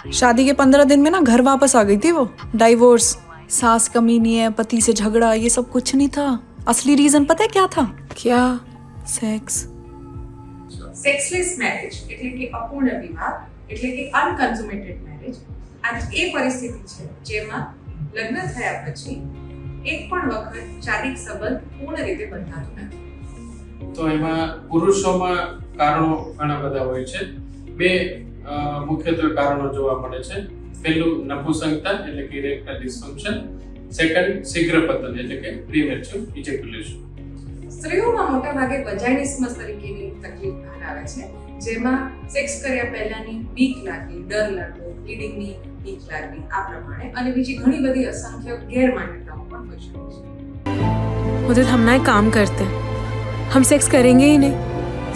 शादी के 15 दिन में ना घर वापस आ गई थी वो। डाइवोर्स, सास कमीनी है, पति से झगड़ा, ये सब कुछ नहीं था। असली रीजन पता है क्या था? क्या? सेक्स। સેક્સલેસ મેરેજ એટલે કે અપૂર્ણ વિવાહ એટલે કે અનકન્ઝ્યુમેટેડ મેરેજ આ એ પરિસ્થિતિ છે જેમાં લગ્ન થયા પછી એક પણ વખત શારીરિક સંબંધ પૂર્ણ રીતે બંધાતો નથી. તો એમાં પુરુષોમાં કારણો ઘણા બધા હોય છે. બે મુખ્યત્વે કારણો જોવા મળે છે. પહેલું નપુંસકતા એટલે કે ઇરેક્ટાઇલ ડિસફંક્શન, સેકન્ડ શીઘ્ર પતન એટલે કે પ્રીમેચ્યોર ઇજેક્યુલેશન. સ્ત્રીઓમાં મોટા ભાગે વજાઇનિસમસ તરીકેની તકલીફ બહાર આવે છે જેમાં સેક્સ કર્યા પહેલાની બીક લાગવી, ડર લાગવો, બ્લીડિંગની બીક લાગવી આ પ્રમાણે અને બીજી ઘણી બધી અસંખ્ય ગેરમાન્યતાઓ પણ હોઈ શકે છે. मुझे हम ना एक काम करते हैं, हम सेक्स करेंगे ही नहीं.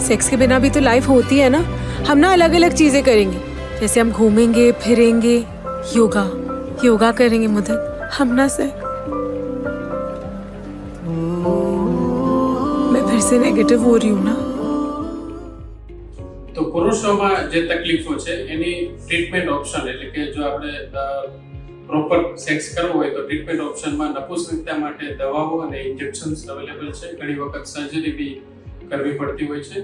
सेक्स के बिना भी तो लाइफ होती है ना. हम ना अलग अलग चीजें करेंगे, जैसे हम घूमेंगे फिरेंगे, योगा करेंगे. मुझे हम ना से मैं फिर से नेगेटिव हो रही हूँ ना. તો પુરુષોમાં જે તકલીફો છે એની ટ્રીટમેન્ટ ઓપ્શન એટલે કે જો આપણે પ્રોપર સેક્સ કરવો હોય તો ટ્રીટમેન્ટ ઓપ્શનમાં નપુંસકતા માટે દવાઓ અને ઇન્જેક્શન્સ અવેલેબલ છે. ઘણી વખત સર્જરી બી કરવી પડતી હોય છે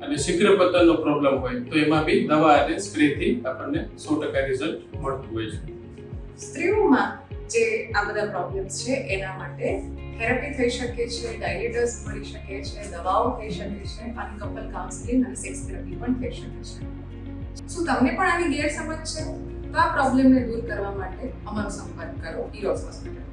અને શીઘ્ર પતનનો પ્રોબ્લેમ હોય તો એમાં બી દવા અને સ્પ્રેથી આપણને 100% રિઝલ્ટ મળતું હોય છે. સ્ત્રીઓમાં જે આ બધા પ્રોબ્લેમ્સ છે એના માટે થેરાપી થઈ શકે છે, ડાયલેટર્સ મળી શકે છે, દવાઓ થઈ શકે છે અને કપલ કાઉન્સેલિંગ અને સેક્સ થેરાપી પણ થઈ શકે છે. શું તમને પણ આવી ગેરસમજ છે? તો આ પ્રોબ્લેમને દૂર કરવા માટે અમારો સંપર્ક કરો ઇરોસ હોસ્પિટલ.